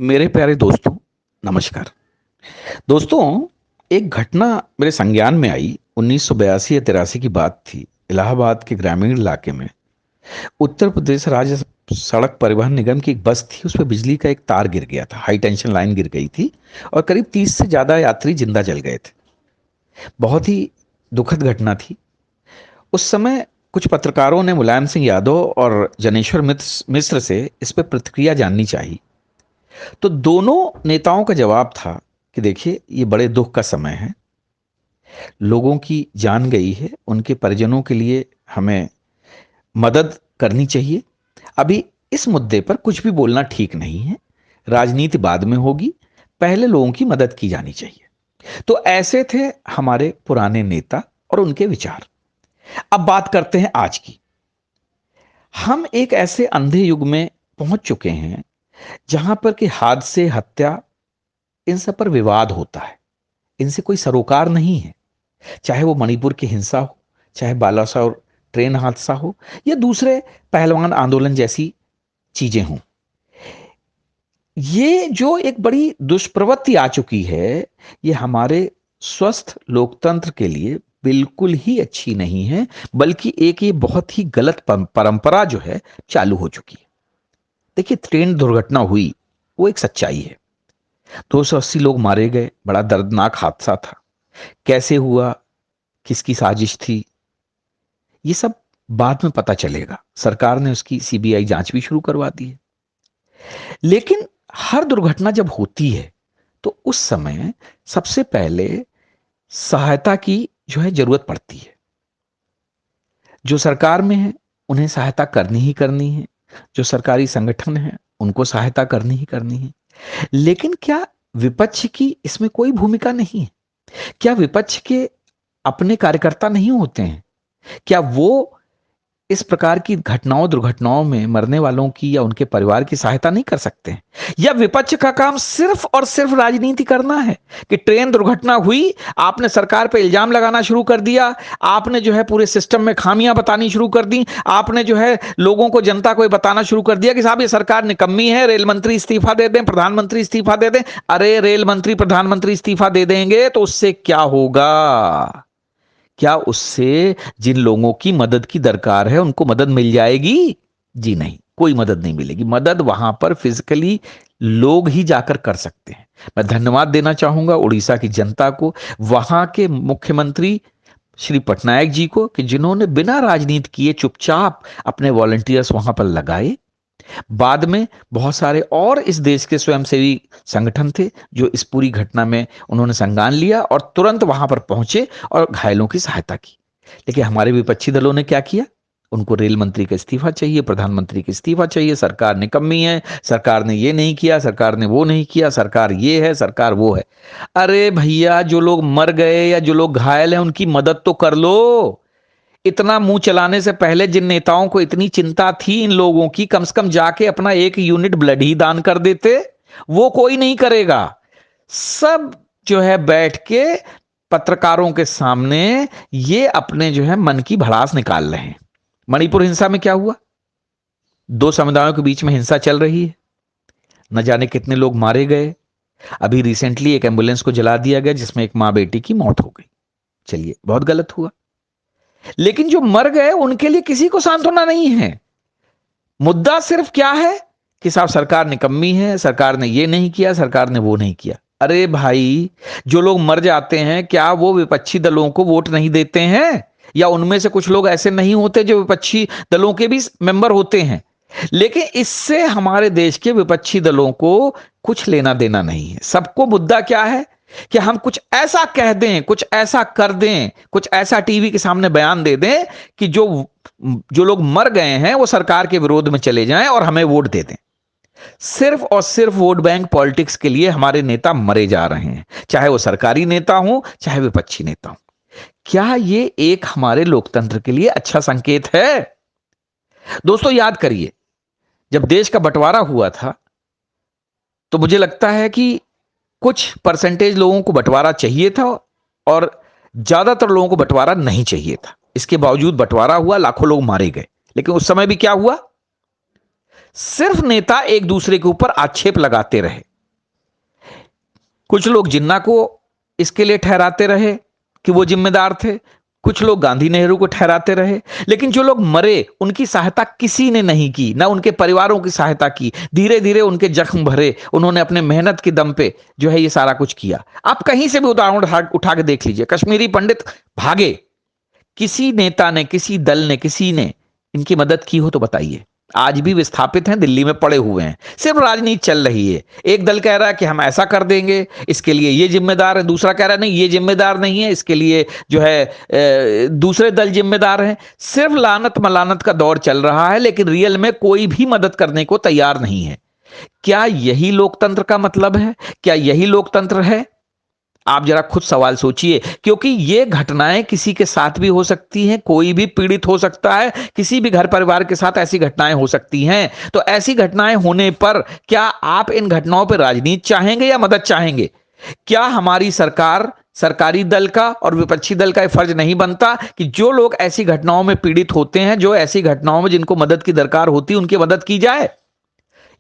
मेरे प्यारे दोस्तों, नमस्कार। दोस्तों, एक घटना मेरे संज्ञान में आई। 1982 या 83 की बात थी। इलाहाबाद के ग्रामीण इलाके में उत्तर प्रदेश राज्य सड़क परिवहन निगम की एक बस थी। उस पर बिजली का एक तार गिर गया था, हाई टेंशन लाइन गिर गई थी और करीब 30 से ज्यादा यात्री जिंदा जल गए थे। बहुत ही दुखद घटना थी। उस समय कुछ पत्रकारों ने मुलायम सिंह यादव और जनेश्वर मित्र मिश्र से इस पर प्रतिक्रिया जाननी चाहिए। तो दोनों नेताओं का जवाब था कि देखिए, ये बड़े दुख का समय है, लोगों की जान गई है, उनके परिजनों के लिए हमें मदद करनी चाहिए। अभी इस मुद्दे पर कुछ भी बोलना ठीक नहीं है, राजनीति बाद में होगी, पहले लोगों की मदद की जानी चाहिए। तो ऐसे थे हमारे पुराने नेता और उनके विचार। अब बात करते हैं आज की। हम एक ऐसे अंधे युग में पहुंच चुके हैं जहां पर कि हादसे, हत्या, इन सब पर विवाद होता है। इनसे कोई सरोकार नहीं है। चाहे वो मणिपुर की हिंसा हो, चाहे बालासोर ट्रेन हादसा हो, या दूसरे पहलवान आंदोलन जैसी चीजें हों। ये जो एक बड़ी दुष्प्रवृत्ति आ चुकी है, ये हमारे स्वस्थ लोकतंत्र के लिए बिल्कुल ही अच्छी नहीं है, बल्कि एक ये बहुत ही गलत परंपरा जो है चालू हो चुकी है। देखिए, ट्रेन दुर्घटना हुई, वो एक सच्चाई है। 280 लोग मारे गए, बड़ा दर्दनाक हादसा था। कैसे हुआ, किसकी साजिश थी, ये सब बाद में पता चलेगा। सरकार ने उसकी सीबीआई जांच भी शुरू करवा दी है। लेकिन हर दुर्घटना जब होती है तो उस समय सबसे पहले सहायता की जो है जरूरत पड़ती है। जो सरकार में है उन्हें सहायता करनी ही करनी है, जो सरकारी संगठन है उनको सहायता करनी ही करनी है। लेकिन क्या विपक्ष की इसमें कोई भूमिका नहीं है? क्या विपक्ष के अपने कार्यकर्ता नहीं होते हैं? क्या वो इस प्रकार की घटनाओं, दुर्घटनाओं में मरने वालों की या उनके परिवार की सहायता नहीं कर सकते हैं? या विपक्ष का काम सिर्फ और सिर्फ राजनीति करना है कि ट्रेन दुर्घटना हुई, आपने सरकार पे इल्जाम लगाना शुरू कर दिया, आपने जो है पूरे सिस्टम में खामियां बतानी शुरू कर दी, आपने जो है लोगों को, जनता को बताना शुरू कर दिया कि साहब ये सरकार निकम्मी है, रेल मंत्री इस्तीफा दे दें, प्रधानमंत्री इस्तीफा दे दें। अरे, रेल मंत्री, प्रधानमंत्री इस्तीफा दे देंगे तो उससे क्या होगा? क्या उससे जिन लोगों की मदद की दरकार है उनको मदद मिल जाएगी? जी नहीं, कोई मदद नहीं मिलेगी। मदद वहां पर फिजिकली लोग ही जाकर कर सकते हैं। मैं धन्यवाद देना चाहूंगा उड़ीसा की जनता को, वहां के मुख्यमंत्री श्री पटनायक जी को, कि जिन्होंने बिना राजनीति किए चुपचाप अपने वॉलंटियर्स वहां पर लगाए। बाद में बहुत सारे और इस देश के स्वयंसेवी संगठन थे जो इस पूरी घटना में उन्होंने संज्ञान लिया और तुरंत वहां पर पहुंचे और घायलों की सहायता की। लेकिन हमारे विपक्षी दलों ने क्या किया? उनको रेल मंत्री का इस्तीफा चाहिए, प्रधानमंत्री का इस्तीफा चाहिए, सरकार निकम्मी है, सरकार ने ये नहीं किया, सरकार ने वो नहीं किया, सरकार ये है, सरकार वो है। अरे भैया, जो लोग मर गए या जो लोग घायल हैं उनकी मदद तो कर लो। इतना मुंह चलाने से पहले जिन नेताओं को इतनी चिंता थी इन लोगों की, कम से कम जाके अपना 1 यूनिट ब्लड ही दान कर देते। वो कोई नहीं करेगा। सब जो है बैठ के पत्रकारों के सामने ये अपने जो है मन की भड़ास निकाल रहे हैं। मणिपुर हिंसा में क्या हुआ? 2 समुदायों के बीच में हिंसा चल रही है, न जाने कितने लोग मारे गए। अभी रिसेंटली एक एम्बुलेंस को जला दिया गया जिसमें एक मां बेटी की मौत हो गई। चलिए, बहुत गलत हुआ। लेकिन जो मर गए उनके लिए किसी को सांत्वना नहीं है। मुद्दा सिर्फ क्या है कि साहब सरकार निकम्मी है, सरकार ने ये नहीं किया, सरकार ने वो नहीं किया। अरे भाई, जो लोग मर जाते हैं क्या वो विपक्षी दलों को वोट नहीं देते हैं? या उनमें से कुछ लोग ऐसे नहीं होते जो विपक्षी दलों के भी मेंबर होते हैं? लेकिन इससे हमारे देश के विपक्षी दलों को कुछ लेना देना नहीं है। सबको मुद्दा क्या है कि हम कुछ ऐसा कह दें, कुछ ऐसा कर दें, कुछ ऐसा टीवी के सामने बयान दे दें कि जो जो लोग मर गए हैं वो सरकार के विरोध में चले जाएं और हमें वोट दे दें। सिर्फ और सिर्फ वोट बैंक पॉलिटिक्स के लिए हमारे नेता मरे जा रहे हैं, चाहे वो सरकारी नेता हो, चाहे विपक्षी नेता हो। क्या ये एक हमारे लोकतंत्र के लिए अच्छा संकेत है? दोस्तों, याद करिए, जब देश का बंटवारा हुआ था तो मुझे लगता है कि कुछ परसेंटेज लोगों को बंटवारा चाहिए था और ज्यादातर लोगों को बंटवारा नहीं चाहिए था। इसके बावजूद बंटवारा हुआ, लाखों लोग मारे गए। लेकिन उस समय भी क्या हुआ? सिर्फ नेता एक दूसरे के ऊपर आक्षेप लगाते रहे। कुछ लोग जिन्ना को इसके लिए ठहराते रहे कि वो जिम्मेदार थे, कुछ लोग गांधी नेहरू को ठहराते रहे, लेकिन जो लोग मरे उनकी सहायता किसी ने नहीं की, ना उनके परिवारों की सहायता की। धीरे धीरे उनके जख्म भरे, उन्होंने अपने मेहनत के दम पे जो है ये सारा कुछ किया। आप कहीं से भी उदाहरण उठा के देख लीजिए, कश्मीरी पंडित भागे, किसी नेता ने, किसी दल ने, किसी ने इनकी मदद की हो तो बताइए। आज भी विस्थापित हैं, दिल्ली में पड़े हुए हैं, सिर्फ राजनीति चल रही है। एक दल कह रहा है कि हम ऐसा कर देंगे, इसके लिए ये जिम्मेदार है, दूसरा कह रहा है नहीं ये जिम्मेदार नहीं है, इसके लिए जो है दूसरे दल जिम्मेदार हैं। सिर्फ लानत मलानत का दौर चल रहा है, लेकिन रियल में कोई भी मदद करने को तैयार नहीं है। क्या यही लोकतंत्र का मतलब है? क्या यही लोकतंत्र है? आप जरा खुद सवाल सोचिए, क्योंकि ये घटनाएं किसी के साथ भी हो सकती हैं, कोई भी पीड़ित हो सकता है, किसी भी घर परिवार के साथ ऐसी घटनाएं हो सकती हैं। तो ऐसी घटनाएं होने पर क्या आप इन घटनाओं पर राजनीति चाहेंगे या मदद चाहेंगे? क्या हमारी सरकार, सरकारी दल का और विपक्षी दल का यह फर्ज नहीं बनता कि जो लोग ऐसी घटनाओं में पीड़ित होते हैं, जो ऐसी घटनाओं में जिनको मदद की दरकार होती है, उनकी मदद की जाए,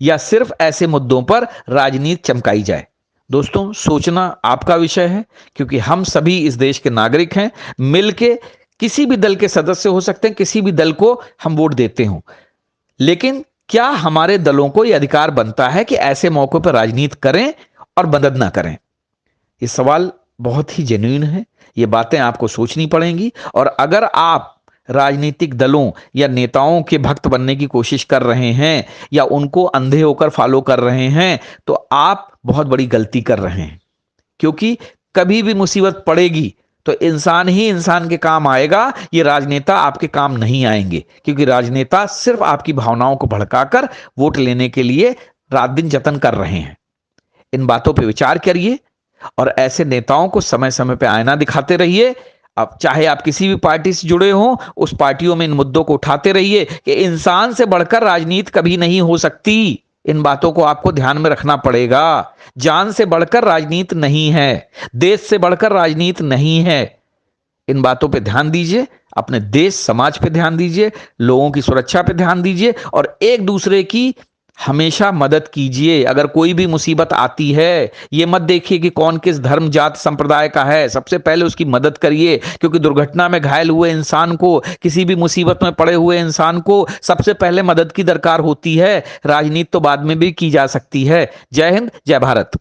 या सिर्फ ऐसे मुद्दों पर राजनीति चमकाई जाए? दोस्तों, सोचना आपका विषय है, क्योंकि हम सभी इस देश के नागरिक हैं। मिलके किसी भी दल के सदस्य हो सकते हैं, किसी भी दल को हम वोट देते हो, लेकिन क्या हमारे दलों को यह अधिकार बनता है कि ऐसे मौकों पर राजनीति करें और मदद ना करें? ये सवाल बहुत ही जेन्युइन है, ये बातें आपको सोचनी पड़ेंगी। और अगर आप राजनीतिक दलों या नेताओं के भक्त बनने की कोशिश कर रहे हैं या उनको अंधे होकर फॉलो कर रहे हैं, तो आप बहुत बड़ी गलती कर रहे हैं। क्योंकि कभी भी मुसीबत पड़ेगी तो इंसान ही इंसान के काम आएगा, ये राजनेता आपके काम नहीं आएंगे। क्योंकि राजनेता सिर्फ आपकी भावनाओं को भड़काकर वोट लेने के लिए रात दिन जतन कर रहे हैं। इन बातों पर विचार करिए और ऐसे नेताओं को समय समय पर आईना दिखाते रहिए। अब चाहे आप किसी भी पार्टी से जुड़े हों, उस पार्टियों में इन मुद्दों को उठाते रहिए कि इंसान से बढ़कर राजनीति कभी नहीं हो सकती। इन बातों को आपको ध्यान में रखना पड़ेगा। जान से बढ़कर राजनीति नहीं है, देश से बढ़कर राजनीति नहीं है। इन बातों पे ध्यान दीजिए, अपने देश समाज पे ध्यान दीजिए, लोगों की सुरक्षा पे ध्यान दीजिए और एक दूसरे की हमेशा मदद कीजिए। अगर कोई भी मुसीबत आती है, ये मत देखिए कि कौन किस धर्म जात संप्रदाय का है, सबसे पहले उसकी मदद करिए। क्योंकि दुर्घटना में घायल हुए इंसान को, किसी भी मुसीबत में पड़े हुए इंसान को सबसे पहले मदद की दरकार होती है। राजनीति तो बाद में भी की जा सकती है। जय हिंद, जय भारत।